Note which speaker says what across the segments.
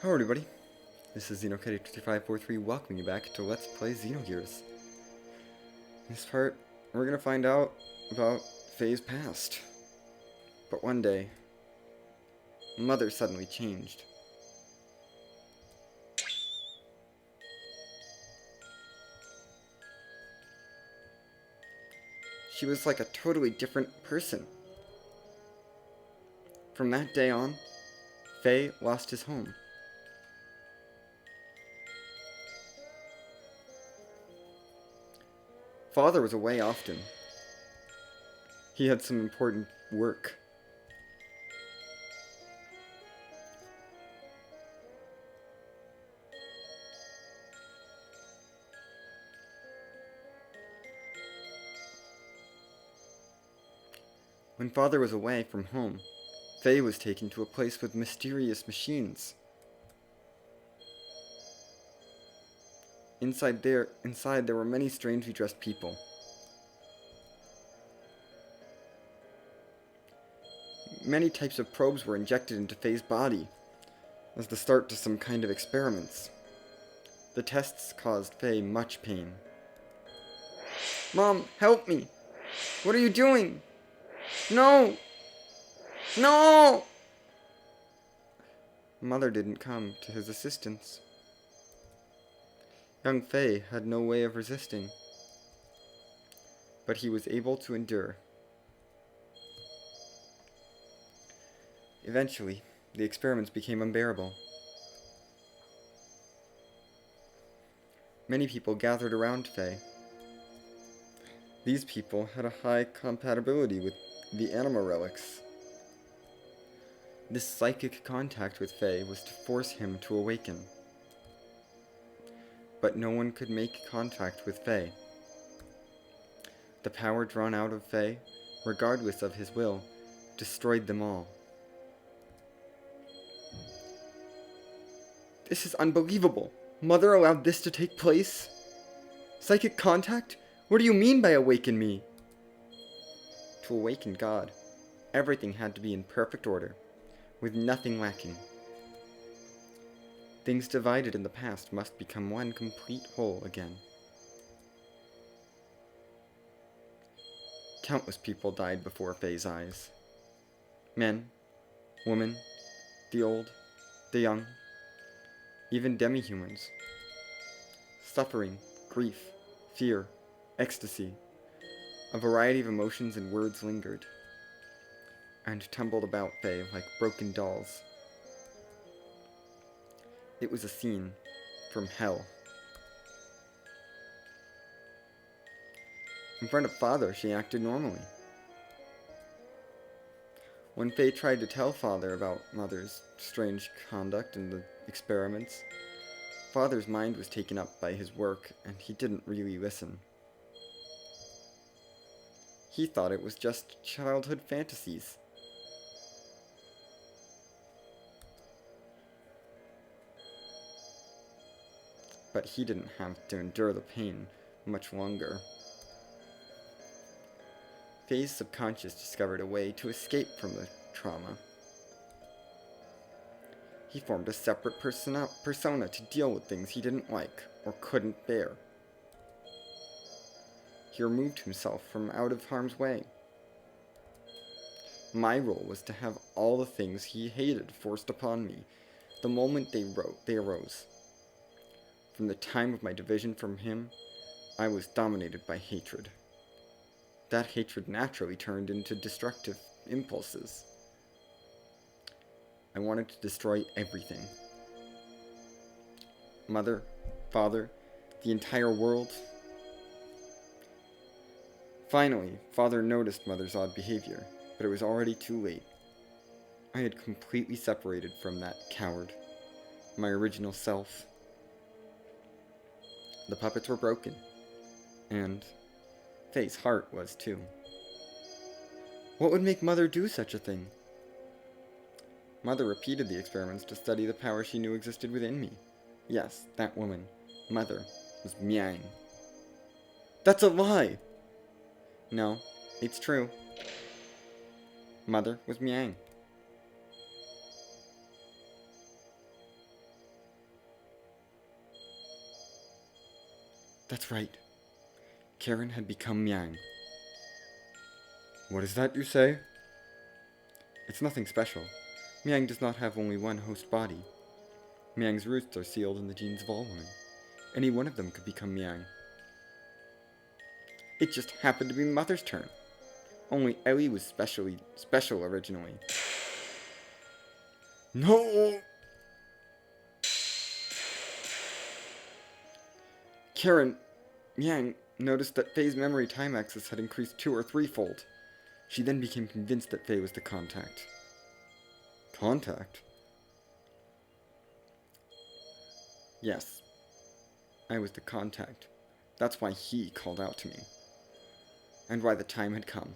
Speaker 1: Hello everybody, this is Xenogears5543 welcoming you back to Let's Play Xenogears. In this part, we're going to find out about Faye's past. But one day, Mother suddenly changed. She was like a totally different person. From that day on, Faye lost his home. Father was away often. He had some important work. When Father was away from home, Faye was taken to a place with mysterious machines. Inside there were many strangely dressed people. Many types of probes were injected into Faye's body as the start to some kind of experiments. The tests caused Faye much pain. Mom, help me! What are you doing? No! No! Mother didn't come to his assistance. Young Faye had no way of resisting, but he was able to endure. Eventually, the experiments became unbearable. Many people gathered around Faye. These people had a high compatibility with the anima relics. This psychic contact with Faye was to force him to awaken. But no one could make contact with Faye. The power drawn out of Faye, regardless of his will, destroyed them all. This is unbelievable. Mother allowed this to take place? Psychic contact? What do you mean by awaken me? To awaken God, everything had to be in perfect order, with nothing lacking. Things divided in the past must become one complete whole again. Countless people died before Faye's eyes. Men, women, the old, the young, even demi-humans. Suffering, grief, fear, ecstasy, a variety of emotions and words lingered, and tumbled about Faye like broken dolls. It was a scene from hell. In front of Father, she acted normally. When Faye tried to tell Father about Mother's strange conduct and the experiments, Father's mind was taken up by his work, and he didn't really listen. He thought it was just childhood fantasies. But he didn't have to endure the pain much longer. Faye's subconscious discovered a way to escape from the trauma. He formed a separate persona to deal with things he didn't like or couldn't bear. He removed himself from out of harm's way. My role was to have all the things he hated forced upon me the moment they arose. From the time of my division from him, I was dominated by hatred. That hatred naturally turned into destructive impulses. I wanted to destroy everything. Mother, Father, the entire world. Finally, Father noticed Mother's odd behavior, but it was already too late. I had completely separated from that coward, my original self. The puppets were broken, and Faye's heart was too. What would make Mother do such a thing? Mother repeated the experiments to study the power she knew existed within me. Yes, that woman, Mother, was Miang. That's a lie! No, it's true. Mother was Miang. That's right. Karen had become Miang. What is that you say? It's nothing special. Miang does not have only one host body. Miang's roots are sealed in the genes of all women. Any one of them could become Miang. It just happened to be Mother's turn. Only Ellie was special originally. No! Karen, Miang, noticed that Faye's memory time access had increased 2- or 3-fold. She then became convinced that Faye was the contact. Contact? Yes, I was the contact. That's why he called out to me. And why the time had come.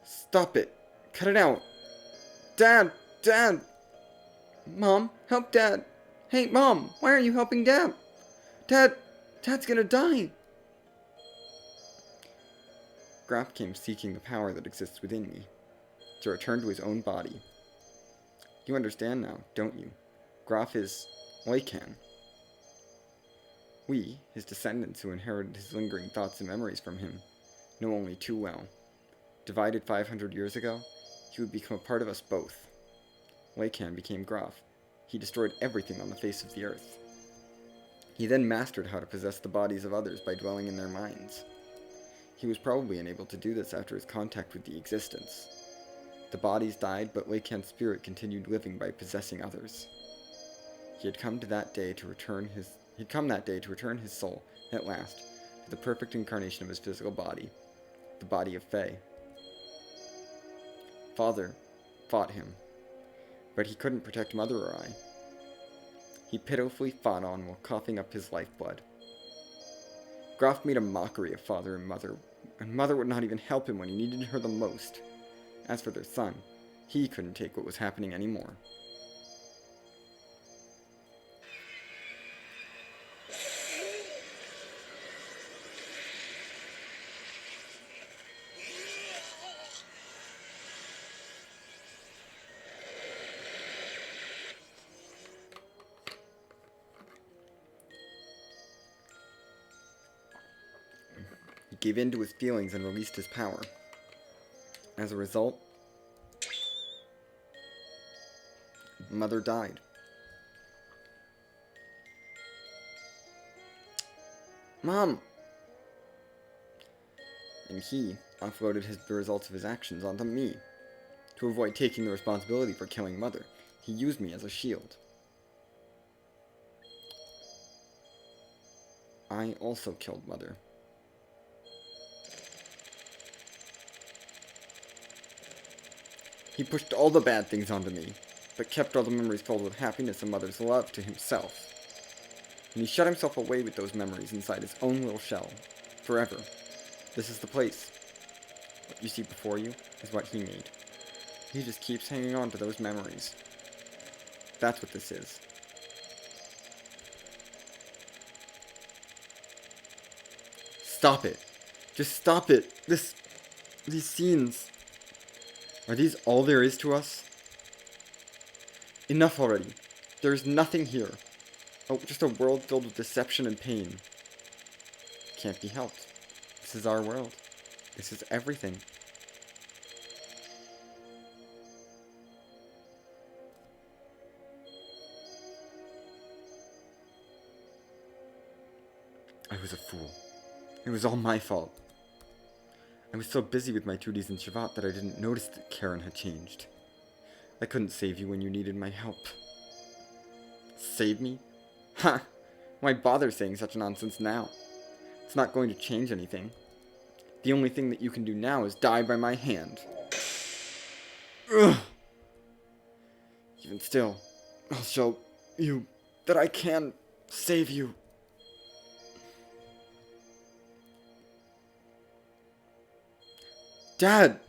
Speaker 1: Stop it! Cut it out! Dad! Dad! Mom, help Dad! Hey, Mom, why are you helping Dad? Dad's gonna die! Graf came seeking the power that exists within me, to return to his own body. You understand now, don't you? Graf is Lycan. We, his descendants who inherited his lingering thoughts and memories from him, know only too well. Divided 500 years ago, he would become a part of us both. Lycan became Graf. He destroyed everything on the face of the earth. He then mastered how to possess the bodies of others by dwelling in their minds. He was probably unable to do this after his contact with the existence. The bodies died, but Lycan's spirit continued living by possessing others. He had come that day to return his soul, at last, to the perfect incarnation of his physical body, the body of Faye. Father fought him, but he couldn't protect Mother or I. He pitifully fought on while coughing up his lifeblood. Graf made a mockery of Father and Mother would not even help him when he needed her the most. As for their son, he couldn't take what was happening anymore. He gave in to his feelings and released his power. As a result, Mother died. Mom! And he offloaded the results of his actions onto me. To avoid taking the responsibility for killing Mother, he used me as a shield. I also killed Mother. He pushed all the bad things onto me, but kept all the memories filled with happiness and Mother's love to himself. And he shut himself away with those memories inside his own little shell, forever. This is the place. What you see before you is what he made. He just keeps hanging on to those memories. That's what this is. Stop it. Just stop it. These scenes. Are these all there is to us? Enough already. There is nothing here. Oh, just a world filled with deception and pain. Can't be helped. This is our world. This is everything. I was a fool. It was all my fault. I was so busy with my duties in Shavat that I didn't notice that Karen had changed. I couldn't save you when you needed my help. Save me? Ha! Why bother saying such nonsense now? It's not going to change anything. The only thing that you can do now is die by my hand. Ugh. Even still, I'll show you that I can save you. Dad!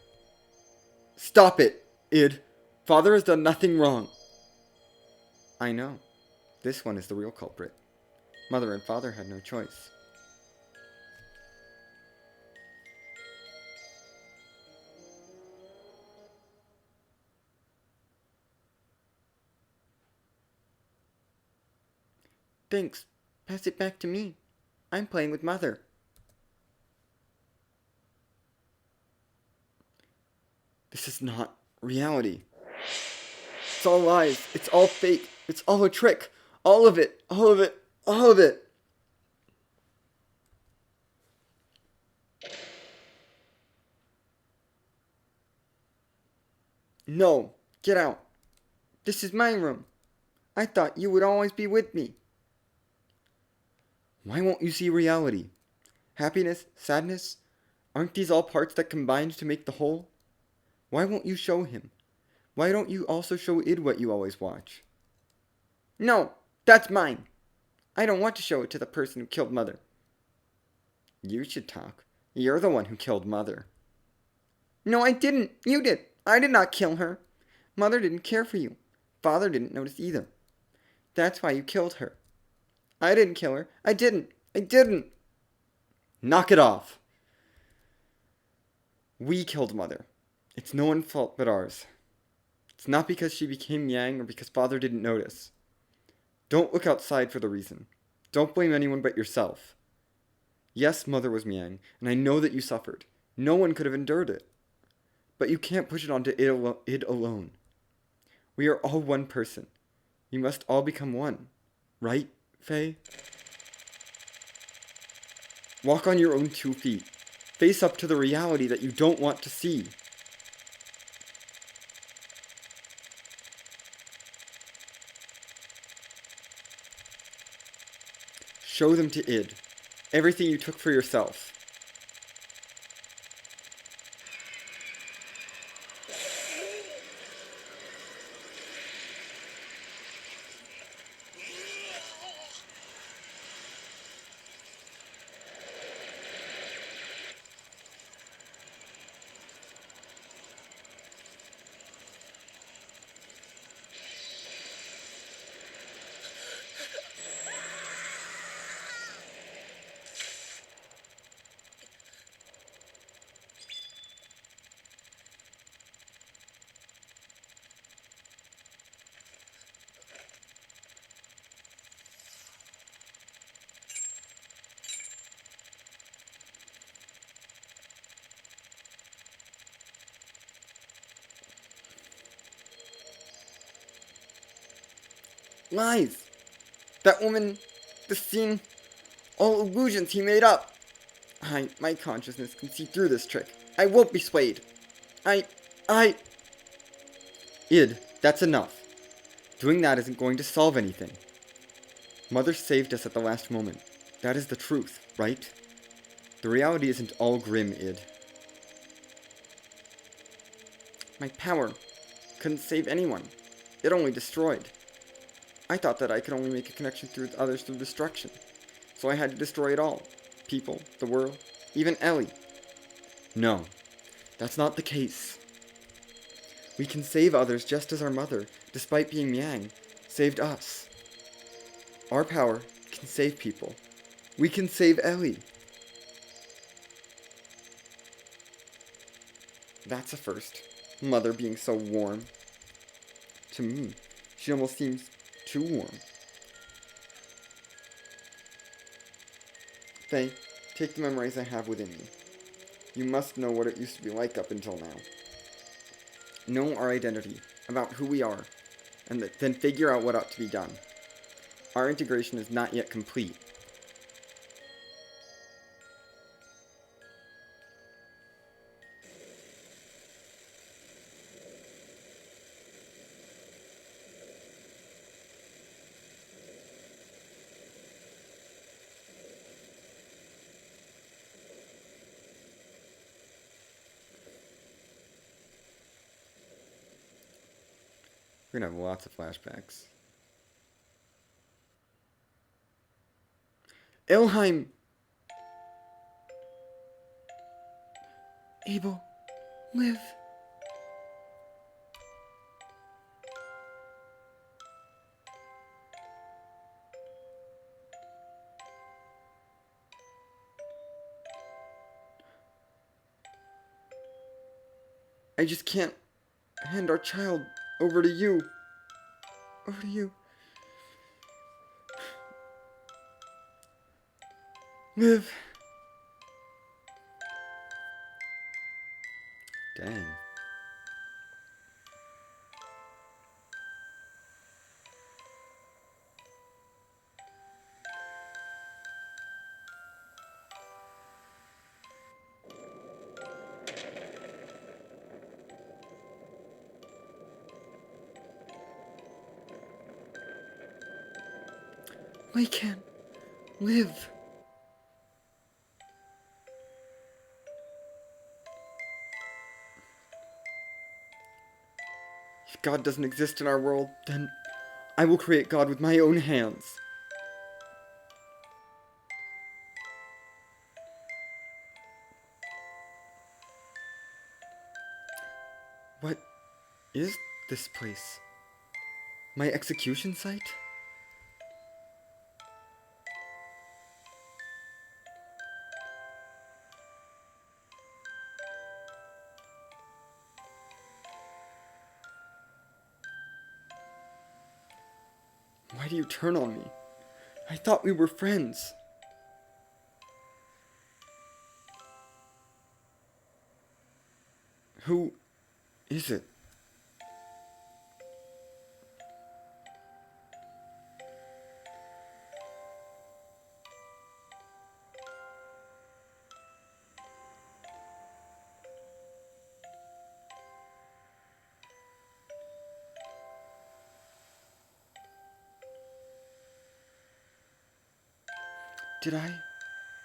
Speaker 1: Stop it, Id. Father has done nothing wrong. I know. This one is the real culprit. Mother and Father had no choice. Thanks. Pass it back to me. I'm playing with Mother. This is not reality. It's all lies. It's all fake. It's all a trick. All of it. All of it. All of it. No. Get out. This is my room. I thought you would always be with me. Why won't you see reality? Happiness, sadness, aren't these all parts that combine to make the whole? Why won't you show him? Why don't you also show Id what you always watch? No, that's mine. I don't want to show it to the person who killed Mother. You should talk. You're the one who killed Mother. No, I didn't. You did. I did not kill her. Mother didn't care for you. Father didn't notice either. That's why you killed her. I didn't kill her. I didn't. I didn't. Knock it off. We killed Mother. It's no one's fault but ours. It's not because she became Yang or because Father didn't notice. Don't look outside for the reason. Don't blame anyone but yourself. Yes, Mother was Yang, and I know that you suffered. No one could have endured it. But you can't push it onto Id alone. We are all one person. We must all become one. Right, Faye? Walk on your own 2 feet. Face up to the reality that you don't want to see. Show them to Id. Everything you took for yourself. Lies! That woman, the scene, all illusions he made up. My consciousness can see through this trick. I won't be swayed. Id, that's enough. Doing that isn't going to solve anything. Mother saved us at the last moment. That is the truth, right? The reality isn't all grim, Id. My power couldn't save anyone. It only destroyed. I thought that I could only make a connection through others through destruction. So I had to destroy it all. People, the world, even Ellie. No, that's not the case. We can save others just as our mother, despite being Yang, saved us. Our power can save people. We can save Ellie. That's a first. Mother being so warm. To me, she almost seems too warm. Faye, take the memories I have within me. You must know what it used to be like up until now. Know our identity, about who we are, and then figure out what ought to be done. Our integration is not yet complete. We're gonna have lots of flashbacks. Ilheim! Abel, live. I just can't hand our child over to you. Over to you. Live! Dang. We can live. If God doesn't exist in our world, then I will create God with my own hands. What is this place? My execution site? Why do you turn on me? I thought we were friends. Who is it? Did I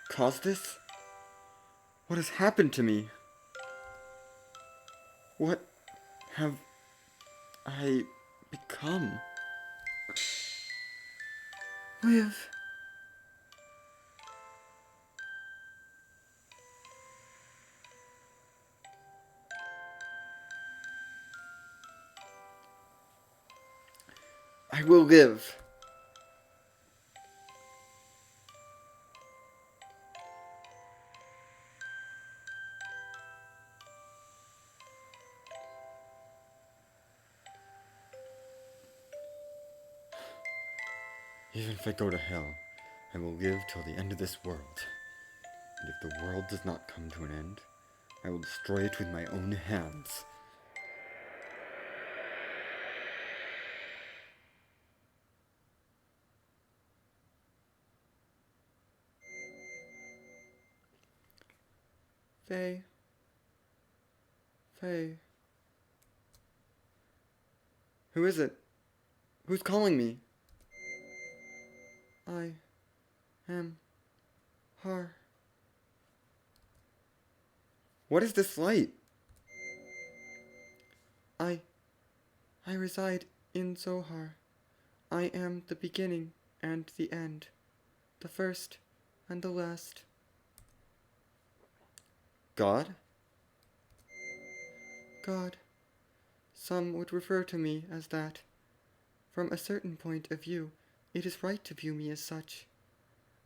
Speaker 1: cause this? What has happened to me? What have I become? Live. I will live. Even if I go to hell, I will live till the end of this world. And if the world does not come to an end, I will destroy it with my own hands. Faye. Faye. Who is it? Who's calling me? I am Har. What is this light? I reside in Zohar. I am the beginning and the end, the first and the last. God? God. Some would refer to me as that. From a certain point of view, it is right to view me as such.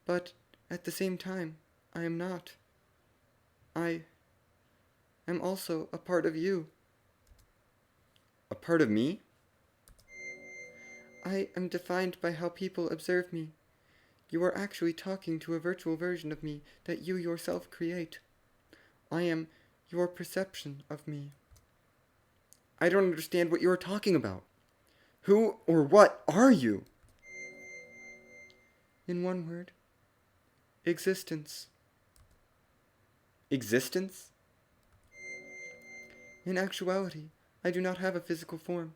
Speaker 1: But at the same time, I am not. I am also a part of you. A part of me? I am defined by how people observe me. You are actually talking to a virtual version of me that you yourself create. I am your perception of me. I don't understand what you are talking about. Who or what are you? In one word, existence. Existence? In actuality, I do not have a physical form.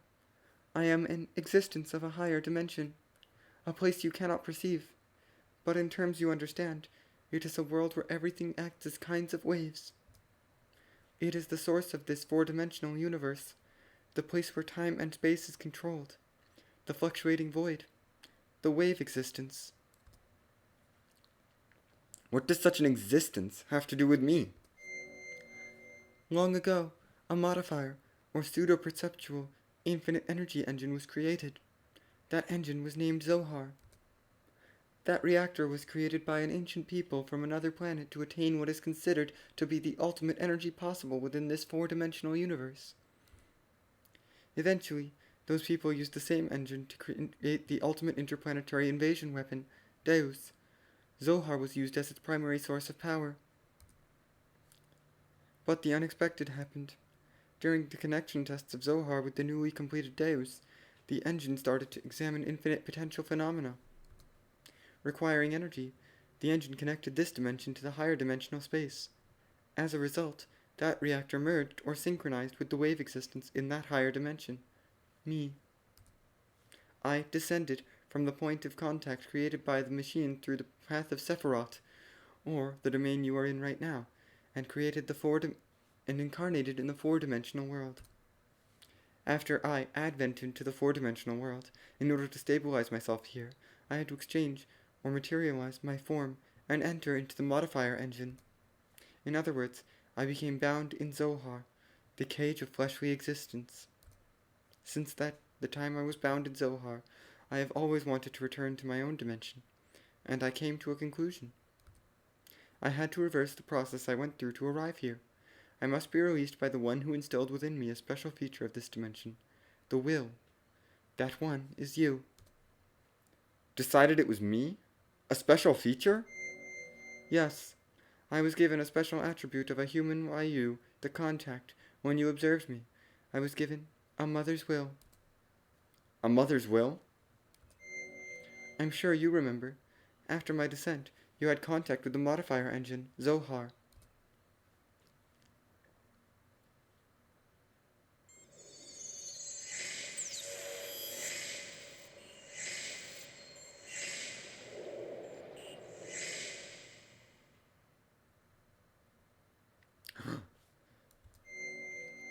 Speaker 1: I am an existence of a higher dimension, a place you cannot perceive, but in terms you understand, it is a world where everything acts as kinds of waves. It is the source of this four-dimensional universe, the place where time and space is controlled, the fluctuating void, the wave existence. What does such an existence have to do with me? Long ago, a modifier, or pseudo-perceptual, infinite energy engine was created. That engine was named Zohar. That reactor was created by an ancient people from another planet to attain what is considered to be the ultimate energy possible within this four-dimensional universe. Eventually, those people used the same engine to create the ultimate interplanetary invasion weapon, Deus, Zohar was used as its primary source of power. But the unexpected happened. During the connection tests of Zohar with the newly completed Deus, the engine started to examine infinite potential phenomena. Requiring energy, the engine connected this dimension to the higher dimensional space. As a result, that reactor merged or synchronized with the wave existence in that higher dimension. Me. I descended from the point of contact created by the machine through the path of Sephiroth, or the domain you are in right now, and incarnated in the four-dimensional world. After I advented to the four-dimensional world, in order to stabilize myself here, I had to exchange or materialize my form and enter into the modifier engine. In other words, I became bound in Zohar, the cage of fleshly existence. Since the time I was bound in Zohar, I have always wanted to return to my own dimension, and I came to a conclusion. I had to reverse the process I went through to arrive here. I must be released by the one who instilled within me a special feature of this dimension, the will. That one is you. Decided it was me? A special feature? Yes. I was given a special attribute of a human by you, the contact, when you observed me. I was given a mother's will. A mother's will? I'm sure you remember. After my descent, you had contact with the modifier engine, Zohar.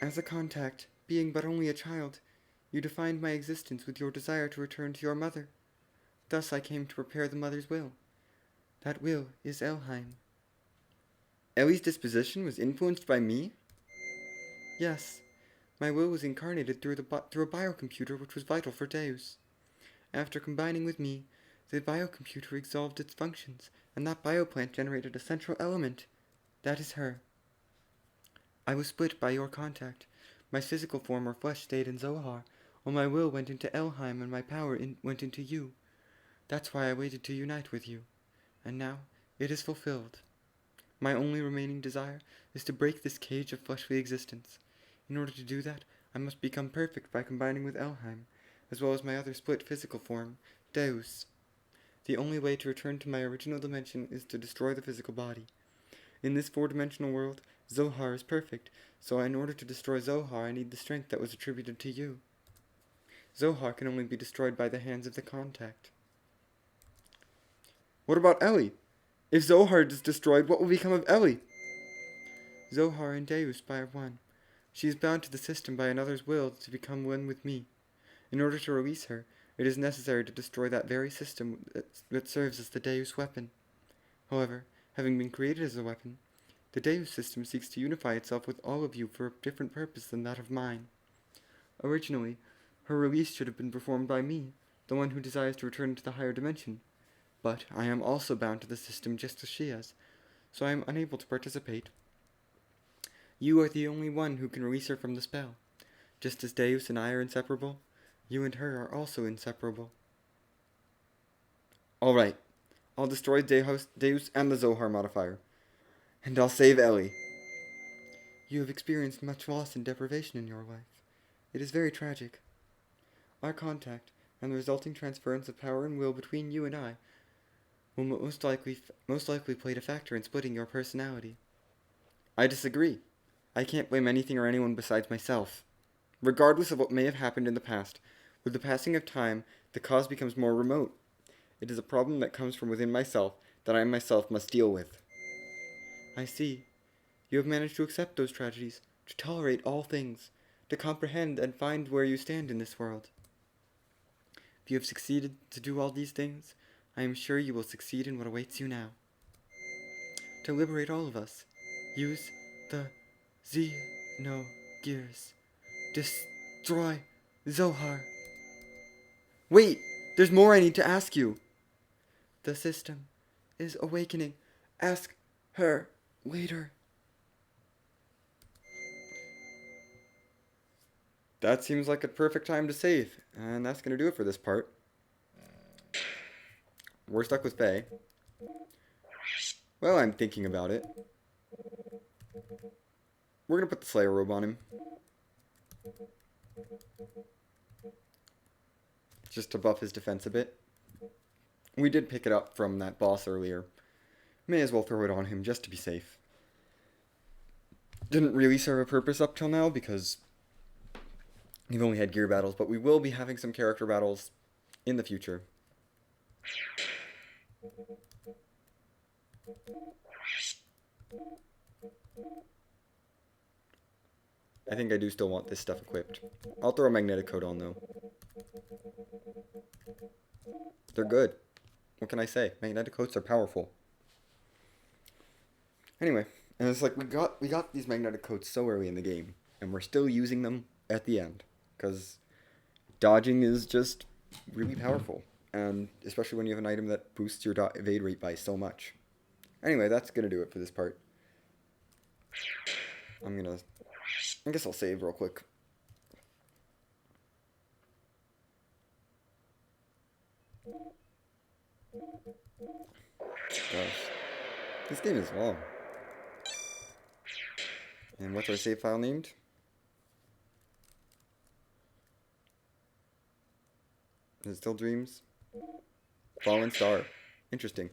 Speaker 1: As a contact, being but only a child, you defined my existence with your desire to return to your mother. Thus I came to prepare the mother's will. That will is Elheim. Ellie's disposition was influenced by me? Yes. My will was incarnated through a biocomputer which was vital for Deus. After combining with me, the biocomputer resolved its functions, and that bioplant generated a central element. That is her. I was split by your contact. My physical form or flesh stayed in Zohar, while my will went into Elheim and my power went into you. That's why I waited to unite with you. And now, it is fulfilled. My only remaining desire is to break this cage of fleshly existence. In order to do that, I must become perfect by combining with Elheim, as well as my other split physical form, Deus. The only way to return to my original dimension is to destroy the physical body. In this four-dimensional world, Zohar is perfect, so in order to destroy Zohar I need the strength that was attributed to you. Zohar can only be destroyed by the hands of the contact. What about Ellie? If Zohar is destroyed, what will become of Ellie? Zohar and Deus are one. She is bound to the system by another's will to become one with me. In order to release her, it is necessary to destroy that very system that serves as the Deus weapon. However, having been created as a weapon, the Deus system seeks to unify itself with all of you for a different purpose than that of mine. Originally, her release should have been performed by me, the one who desires to return to the higher dimension. But I am also bound to the system just as she is, so I am unable to participate. You are the only one who can release her from the spell. Just as Deus and I are inseparable, you and her are also inseparable. Alright, I'll destroy Deus and the Zohar modifier. And I'll save Ellie. You have experienced much loss and deprivation in your life. It is very tragic. Our contact, and the resulting transference of power and will between you and I, will most likely played a factor in splitting your personality. I disagree. I can't blame anything or anyone besides myself. Regardless of what may have happened in the past, with the passing of time, the cause becomes more remote. It is a problem that comes from within myself that I myself must deal with. I see. You have managed to accept those tragedies, to tolerate all things, to comprehend and find where you stand in this world. If you have succeeded to do all these things, I am sure you will succeed in what awaits you now. To liberate all of us, use the Xenogears. Destroy Zohar. Wait! There's more I need to ask you! The system is awakening. Ask her later. That seems like a perfect time to save, and that's going to do it for this part. We're stuck with Faye. Well, I'm thinking about it. We're gonna put the Slayer robe on him. Just to buff his defense a bit. We did pick it up from that boss earlier. May as well throw it on him just to be safe. Didn't really serve a purpose up till now because we've only had gear battles, but we will be having some character battles in the future. I think I do still want this stuff equipped. I'll throw a magnetic coat on though. They're good. What can I say? Magnetic coats are powerful. Anyway, and it's like we got these magnetic coats so early in the game, and we're still using them at the end because dodging is just really powerful, and especially when you have an item that boosts your evade rate by so much. Anyway, that's gonna do it for this part. I guess I'll save real quick. Gosh, this game is long. And what's our save file named? Is it still Dreams? Fallen Star. Interesting.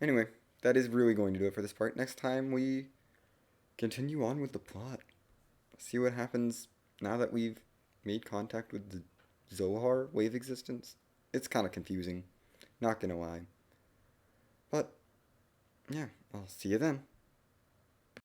Speaker 1: Anyway, that is really going to do it for this part. Next time we continue on with the plot. See what happens now that we've made contact with the Zohar wave existence. It's kind of confusing, not gonna lie. But, yeah, I'll see you then.